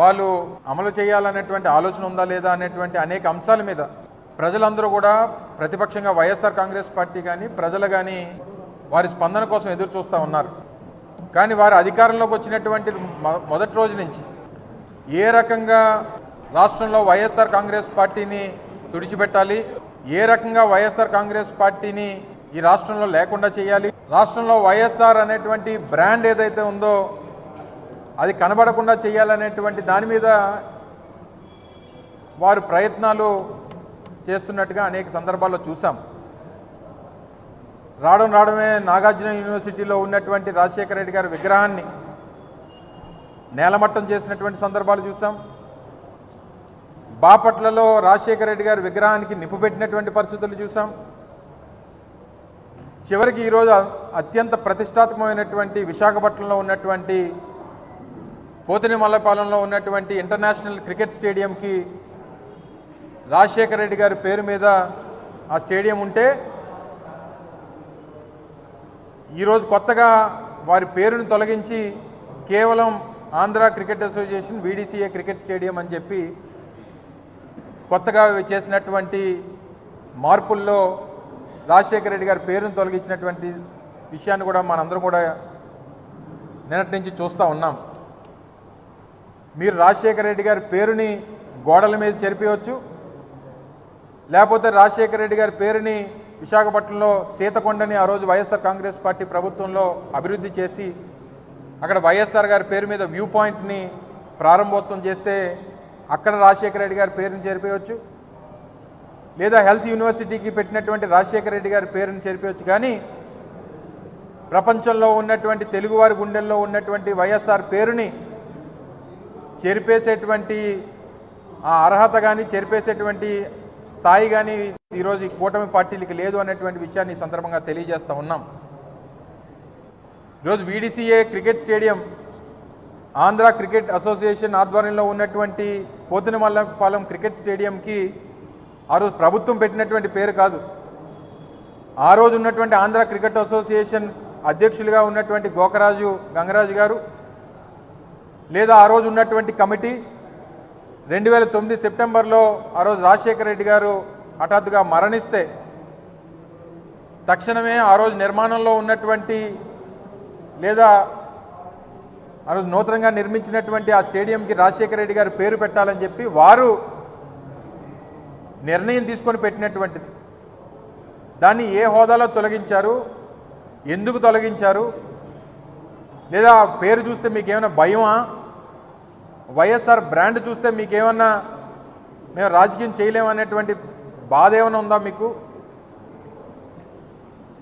వాళ్ళు అమలు చేయాలనేటువంటి ఆలోచన ఉందా లేదా అనేటువంటి అనేక అంశాల మీద ప్రజలందరూ కూడా ప్రతిపక్షంగా వైఎస్ఆర్ కాంగ్రెస్ పార్టీ కానీ ప్రజలు కానీ వారి స్పందన కోసం ఎదురు చూస్తూ ఉన్నారు. కానీ వారు అధికారంలోకి వచ్చినటువంటి మొదటి రోజు నుంచి ఏ రకంగా రాష్ట్రంలో వైఎస్ఆర్ కాంగ్రెస్ పార్టీని తుడిచిపెట్టాలి, ఏ రకంగా వైఎస్ఆర్ కాంగ్రెస్ పార్టీని ఈ రాష్ట్రంలో లేకుండా చేయాలి, రాష్ట్రంలో వైఎస్ఆర్ అనేటువంటి బ్రాండ్ ఏదైతే ఉందో అది కనబడకుండా చేయాలనేటువంటి దాని మీద వారు ప్రయత్నాలు చేస్తున్నట్టుగా అనేక సందర్భాల్లో చూసాం. రావడమే నాగార్జున యూనివర్సిటీలో ఉన్నటువంటి రాజశేఖర రెడ్డి గారి విగ్రహాన్ని నేలమట్టం చేసినటువంటి సందర్భాలు చూసాం. బాపట్లలో రాజశేఖర రెడ్డి గారి విగ్రహానికి నిప్పు పెట్టినటువంటి పరిస్థితులు చూసాం. చివరికి ఈరోజు అత్యంత ప్రతిష్టాత్మకమైనటువంటి విశాఖపట్నంలో ఉన్నటువంటి పోతినిమల్లపాలెంలో ఉన్నటువంటి ఇంటర్నేషనల్ క్రికెట్ స్టేడియంకి రాజశేఖర రెడ్డి గారి పేరు మీద ఆ స్టేడియం ఉంటే ఈరోజు కొత్తగా వారి పేరును తొలగించి కేవలం Andhra cricket association VDCA cricket stadium అని చెప్పి కొత్తగా చేసినటువంటి మార్పుల్లో రాజశేఖర రెడ్డి గారి పేరును తొలగించినటువంటి విషయాన్ని కూడా మనందరం కూడా నిన్నటి నుంచి చూస్తూ ఉన్నాం. మీరు రాజశేఖర రెడ్డి గారి పేరుని గోడల మీద చెరిపేయవచ్చు, లేకపోతే రాజశేఖర రెడ్డి గారి పేరుని విశాఖపట్నంలో సీతకొండని ఆ రోజు వైఎస్ఆర్ కాంగ్రెస్ పార్టీ ప్రభుత్వంలో అభివృద్ధి చేసి అక్కడ వైఎస్ఆర్ గారి పేరు మీద వ్యూ పాయింట్ని ప్రారంభోత్సవం చేస్తే అక్కడ రాజశేఖర రెడ్డి గారి పేరుని చేరిపోయవచ్చు, లేదా హెల్త్ యూనివర్సిటీకి పెట్టినటువంటి రాజశేఖర రెడ్డి గారి పేరుని చేరిపోయవచ్చు. కానీ ప్రపంచంలో ఉన్నటువంటి తెలుగువారి గుండెల్లో ఉన్నటువంటి వైఎస్ఆర్ పేరుని చెరిపేసేటువంటి ఆ అర్హత కానీ చెరిపేసేటువంటి స్థాయి కానీ ఈరోజు ఈ కూటమి పార్టీలకి లేదు అనేటువంటి విషయాన్ని ఈ సందర్భంగా తెలియజేస్తూ ఉన్నాం. ఈరోజు VDCA cricket stadium Andhra cricket association ఆధ్వర్యంలో ఉన్నటువంటి పోతినిమల్లపాలెం క్రికెట్ స్టేడియంకి ఆ రోజు ప్రభుత్వం పెట్టినటువంటి పేరు కాదు. ఆ రోజు ఉన్నటువంటి ఆంధ్ర క్రికెట్ అసోసియేషన్ అధ్యక్షులుగా ఉన్నటువంటి గోకరాజు గంగరాజు గారు, లేదా ఆ రోజు ఉన్నటువంటి కమిటీ 2009 సెప్టెంబర్లో ఆ రోజు రాజశేఖర రెడ్డి గారు హఠాత్తుగా మరణిస్తే తక్షణమే ఆ రోజు నిర్మాణంలో ఉన్నటువంటి లేదా ఆ రోజు నూతనంగా నిర్మించినటువంటి ఆ స్టేడియంకి రాజశేఖర రెడ్డి గారి పేరు పెట్టాలని చెప్పి వారు నిర్ణయం తీసుకొని పెట్టినటువంటిది. దాన్ని ఏ హోదాలో తొలగించారు, ఎందుకు తొలగించారు, లేదా పేరు చూస్తే మీకేమైనా భయమా, వైఎస్ఆర్ బ్రాండ్ చూస్తే మీకేమన్నా మేము రాజకీయం చేయలేమనేటువంటి బాధ ఏమైనా ఉందా మీకు?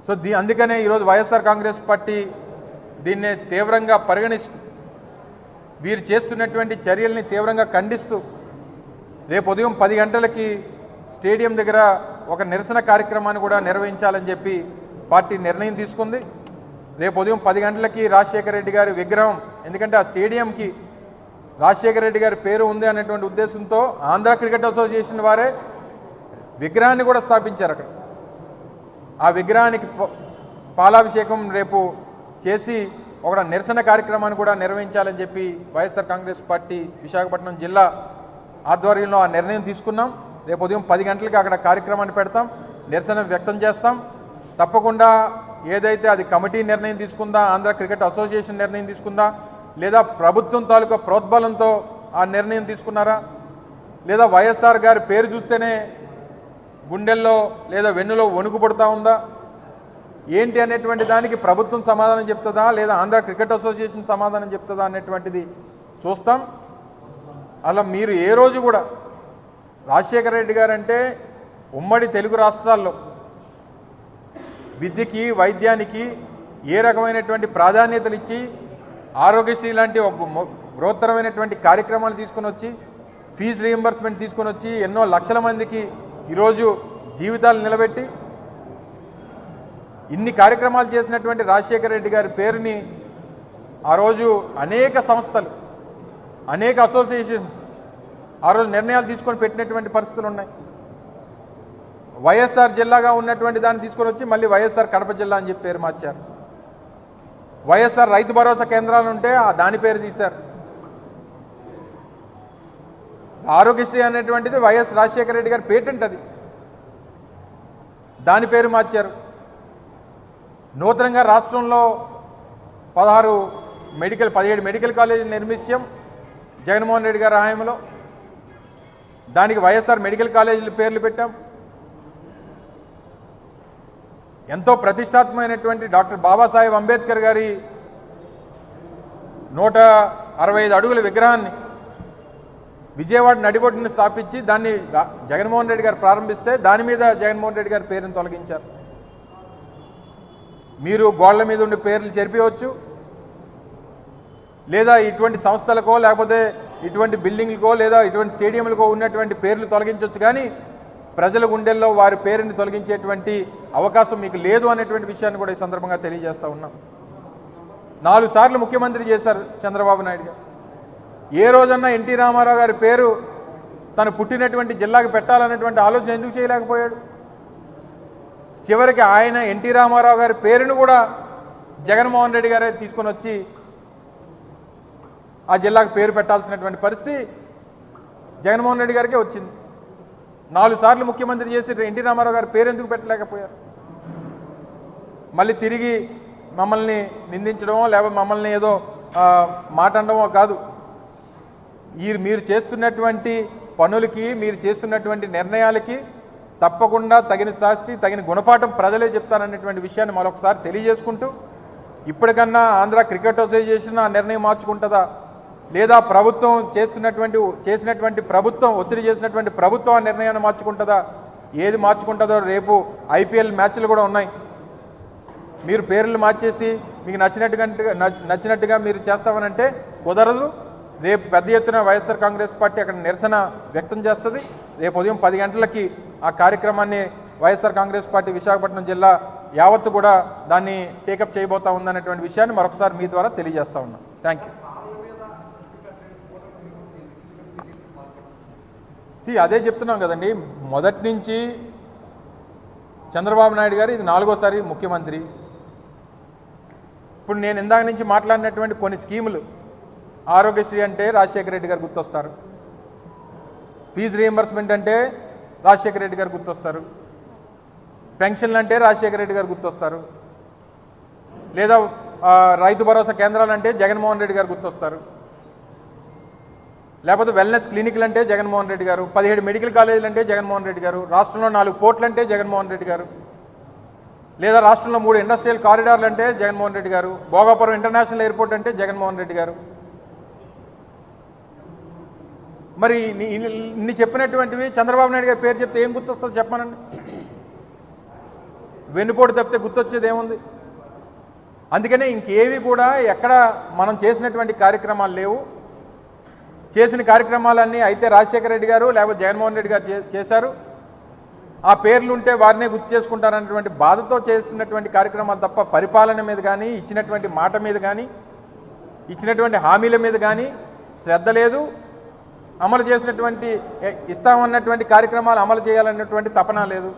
సో అందుకనే ఈరోజు వైఎస్ఆర్ కాంగ్రెస్ పార్టీ దీన్ని తీవ్రంగా పరిగణిస్తూ వీరు చేస్తున్నటువంటి చర్యల్ని తీవ్రంగా ఖండిస్తూ రేపు ఉదయం 10 గంటలకి స్టేడియం దగ్గర ఒక నిరసన కార్యక్రమాన్ని కూడా నిర్వహించాలని చెప్పి పార్టీ నిర్ణయం తీసుకుంది. రేపు ఉదయం 10 గంటలకి రాజశేఖర రెడ్డి గారి విగ్రహం, ఎందుకంటే ఆ స్టేడియంకి రాజశేఖర రెడ్డి గారి పేరు ఉంది అనేటువంటి ఉద్దేశంతో ఆంధ్ర క్రికెట్ అసోసియేషన్ వారే విగ్రహాన్ని కూడా స్థాపించారు. అక్కడ ఆ విగ్రహానికి పాలాభిషేకం రేపు చేసి ఒక నిరసన కార్యక్రమాన్ని కూడా నిర్వహించాలని చెప్పి వైఎస్ఆర్ కాంగ్రెస్ పార్టీ విశాఖపట్నం జిల్లా ఆధ్వర్యంలో ఆ నిర్ణయం తీసుకున్నాం. రేపు ఉదయం 10 గంటలకి అక్కడ కార్యక్రమాన్ని పెడతాం, నిరసన వ్యక్తం చేస్తాం. తప్పకుండా ఏదైతే అది కమిటీ నిర్ణయం తీసుకుందా, ఆంధ్ర క్రికెట్ అసోసియేషన్ నిర్ణయం తీసుకుందా, లేదా ప్రభుత్వం తాలూకా ప్రోద్బలంతో ఆ నిర్ణయం తీసుకున్నారా, లేదా వైఎస్ఆర్ గారి పేరు చూస్తేనే గుండెల్లో లేదా వెన్నులో వణుకు పడుతూ ఉందా, ఏంటి అనేటువంటి దానికి ప్రభుత్వం సమాధానం చెప్తుందా, లేదా ఆంధ్ర క్రికెట్ అసోసియేషన్ సమాధానం చెప్తుందా అనేటువంటిది చూస్తాం. అలా మీరు ఏ రోజు కూడా రాజశేఖర రెడ్డి గారు అంటే ఉమ్మడి తెలుగు రాష్ట్రాల్లో విద్యకి వైద్యానికి ఏ రకమైనటువంటి ప్రాధాన్యతలు ఇచ్చి ఆరోగ్యశ్రీ లాంటి ఒక బృహత్తరమైనటువంటి కార్యక్రమాలు తీసుకొని వచ్చి ఫీజు రీయింబర్స్మెంట్ తీసుకొని వచ్చి ఎన్నో లక్షల మందికి ఈరోజు జీవితాలు నిలబెట్టి ఇన్ని కార్యక్రమాలు చేసినటువంటి రాజశేఖర రెడ్డి గారి పేరుని ఆ రోజు అనేక సంస్థలు, అనేక అసోసియేషన్స్ ఆ రోజు నిర్ణయాలు తీసుకొని పెట్టినటువంటి పరిస్థితులు ఉన్నాయి. వైఎస్ఆర్ జిల్లాగా ఉన్నటువంటి దాన్ని తీసుకొని వచ్చి మళ్ళీ వైఎస్ఆర్ కడప జిల్లా అని చెప్పి పేరు మార్చారు. వైఎస్ఆర్ రైతు భరోసా కేంద్రాలు ఉంటే దాని పేరు తీశారు. ఆరోగ్యశ్రీ అనేటువంటిది వైఎస్ రాజశేఖర రెడ్డి గారి పేటెంట్, అది దాని పేరు మార్చారు. నూతనంగా రాష్ట్రంలో 17 మెడికల్ కాలేజీలు నిర్మించాం జగన్మోహన్ రెడ్డి గారి హయాంలో. దానికి వైఎస్ఆర్ మెడికల్ కాలేజీల పేర్లు పెట్టాం. ఎంతో ప్రతిష్టాత్మకమైనటువంటి డాక్టర్ బాబాసాహెబ్ అంబేద్కర్ గారి 165 అడుగుల విగ్రహాన్ని విజయవాడ నడిబొడ్డుని స్థాపించి దాన్ని జగన్మోహన్ రెడ్డి గారు ప్రారంభిస్తే దాని మీద జగన్మోహన్ రెడ్డి గారి పేరును తొలగించారు. మీరు గోళ్ల మీద ఉండే పేర్లు చెరిపివచ్చు, లేదా ఇటువంటి సంస్థలకో లేకపోతే ఇటువంటి బిల్డింగ్లకో లేదా ఇటువంటి స్టేడియంలకో ఉన్నటువంటి పేర్లు తొలగించవచ్చు, కానీ ప్రజల గుండెల్లో వారి పేరుని తొలగించేటువంటి అవకాశం మీకు లేదు అనేటువంటి విషయాన్ని కూడా ఈ సందర్భంగా తెలియజేస్తూ ఉన్నాం. 4 సార్లు ముఖ్యమంత్రి చేశారు చంద్రబాబు నాయుడు గారు. ఏ రోజన్నా ఎన్టీ రామారావు గారి పేరు తను పుట్టినటువంటి జిల్లాకు పెట్టాలనేటువంటి ఆలోచన ఎందుకు చేయలేకపోయాడు? చివరికి ఆయన ఎన్టీ రామారావు గారి పేరును కూడా జగన్మోహన్ రెడ్డి గారే తీసుకొని వచ్చి ఆ జిల్లాకు పేరు పెట్టాల్సినటువంటి పరిస్థితి జగన్మోహన్ రెడ్డి గారికే వచ్చింది. 4 సార్లు ముఖ్యమంత్రి చేసి ఎన్టీ రామారావు గారి పేరు ఎందుకు పెట్టలేకపోయారు? మళ్ళీ తిరిగి మమ్మల్ని నిందించడమో లేకపోతే మమ్మల్ని ఏదో మాట్లాడమో కాదు. మీరు చేస్తున్నటువంటి పనులకి, మీరు చేస్తున్నటువంటి నిర్ణయాలకి తప్పకుండా తగిన శాస్తి, తగిన గుణపాఠం ప్రజలే చెప్తారనేటువంటి విషయాన్ని మరొకసారి తెలియజేసుకుంటూ, ఇప్పటికన్నా ఆంధ్ర క్రికెట్ అసోసియేషన్ ఆ నిర్ణయం మార్చుకుంటుందా, లేదా ప్రభుత్వం చేసినటువంటి ప్రభుత్వం ఒత్తిడి చేసినటువంటి ప్రభుత్వం ఆ నిర్ణయాన్ని మార్చుకుంటుందా, ఏది మార్చుకుంటుందో రేపు ఐపీఎల్ మ్యాచ్లు కూడా ఉన్నాయి. మీరు పేర్లు మార్చేసి మీకు నచ్చినట్టుగా మీరు చేస్తామనంటే కుదరదు. రేపు పెద్ద ఎత్తున వైఎస్ఆర్ కాంగ్రెస్ పార్టీ అక్కడ నిరసన వ్యక్తం చేస్తుంది. రేపు ఉదయం 10 గంటలకి ఆ కార్యక్రమాన్ని వైఎస్ఆర్ కాంగ్రెస్ పార్టీ విశాఖపట్నం జిల్లా యావత్తు కూడా దాన్ని టేకప్ చేయబోతా ఉందనేటువంటి విషయాన్ని మరొకసారి మీ ద్వారా తెలియజేస్తా ఉన్నాం. Thank you. అదే చెప్తున్నాం కదండి, మొదటి నుంచి చంద్రబాబు నాయుడు గారు ఇది 4వసారి ముఖ్యమంత్రి. ఇప్పుడు నేను ఇందాక నుంచి మాట్లాడినటువంటి కొన్ని స్కీములు, ఆరోగ్యశ్రీ అంటే రాజశేఖర రెడ్డి గారు గుర్తొస్తారు, ఫీజు రీయింబర్స్మెంట్ అంటే రాజశేఖర రెడ్డి గారు గుర్తొస్తారు, పెన్షన్లు అంటే రాజశేఖర రెడ్డి గారు గుర్తొస్తారు, లేదా రైతు భరోసా కేంద్రాలు అంటే జగన్మోహన్ రెడ్డి గారు గుర్తొస్తారు, లేకపోతే వెల్నెస్ క్లినిక్లు అంటే జగన్మోహన్ రెడ్డి గారు, 17 మెడికల్ కాలేజీలు అంటే జగన్మోహన్ రెడ్డి గారు, రాష్ట్రంలో 4 పోర్ట్లు అంటే జగన్మోహన్ రెడ్డి గారు, లేదా రాష్ట్రంలో 3 ఇండస్ట్రియల్ కారిడార్లు అంటే జగన్మోహన్ రెడ్డి గారు, భోగాపురం ఇంటర్నేషనల్ ఎయిర్పోర్ట్ అంటే జగన్మోహన్ రెడ్డి గారు. మరి ఇన్ని చెప్పినటువంటివి చంద్రబాబు నాయుడు గారి పేరు చెప్తే ఏం గుర్తొస్తుంది చెప్పమనండి? వెన్నుపోటు తప్పితే గుర్తొచ్చేది ఏముంది? అందుకనే ఇంకేవి కూడా ఎక్కడ మనం చేసినటువంటి కార్యక్రమాలు లేవు. చేసిన కార్యక్రమాలన్నీ అయితే రాజశేఖర రెడ్డి గారు లేకపోతే జగన్మోహన్ రెడ్డి గారు చేశారు, ఆ పేర్లు ఉంటే వారినే గుర్తు చేసుకుంటారనేటువంటి బాధతో చేసినటువంటి కార్యక్రమాలు తప్ప పరిపాలన మీద కానీ, ఇచ్చినటువంటి మాట మీద కానీ, ఇచ్చినటువంటి హామీల మీద కానీ శ్రద్ధ లేదు. అమలు చేసినటువంటి ఇస్తామన్నటువంటి కార్యక్రమాలు అమలు చేయాలన్నటువంటి తపన లేదు.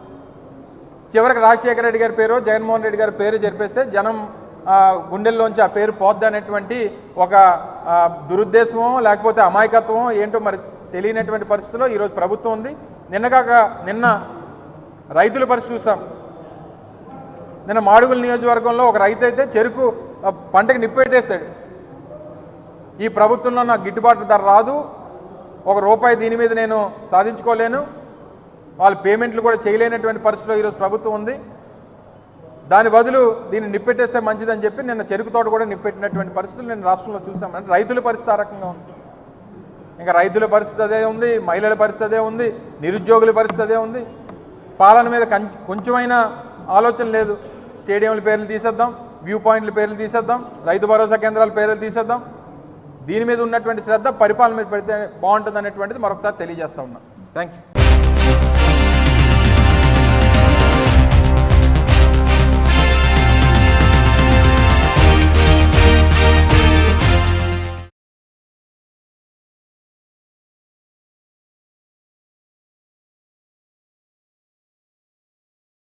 చివరికి రాజశేఖర రెడ్డి గారి పేరు, జగన్మోహన్ రెడ్డి గారి పేరు జరిపేస్తే జనం గుండెల్లోంచి ఆ పేరు పోద్ది అనేటువంటి ఒక దురుద్దేశమో లేకపోతే అమాయకత్వమో ఏంటో మరి తెలియనటువంటి పరిస్థితిలో ఈరోజు ప్రభుత్వం ఉంది. నిన్న రైతుల పరిస్థితి చూసాం. నిన్న మాడుగుల నియోజకవర్గంలో ఒక రైతు అయితే చెరుకు పంటకి నిప్పెట్టేశాడు. ఈ ప్రభుత్వంలో నాకు గిట్టుబాటు ధర రాదు, ₹1 దీని మీద నేను సాధించుకోలేను, వాళ్ళు పేమెంట్లు కూడా చేయలేనటువంటి పరిస్థితిలో ఈరోజు ప్రభుత్వం ఉంది. దాని బదులు దీన్ని నిప్పెట్టేస్తే మంచిదని చెప్పి నిన్న చెరుకు తోట కూడా నిప్పెట్టినటువంటి పరిస్థితులు నేను రాష్ట్రంలో చూసామంటే రైతుల పరిస్థితి ఆ రకంగా ఉంది. ఇంకా రైతుల పరిస్థితి అదే ఉంది, మహిళల పరిస్థితి అదే ఉంది, నిరుద్యోగుల పరిస్థితి అదే ఉంది. పాలన మీద కొంచెమైనా ఆలోచన లేదు. స్టేడియంల పేర్లు తీసేద్దాం, వ్యూ పాయింట్ల పేర్లు తీసేద్దాం, రైతు భరోసా కేంద్రాల పేర్లు తీసేద్దాం. దీని మీద ఉన్నటువంటి శ్రద్ధ పరిపాలన మీద పెడితే బాగుంటుంది అనేటువంటిది మరొకసారి తెలియజేస్తా ఉన్నాం. Thank you.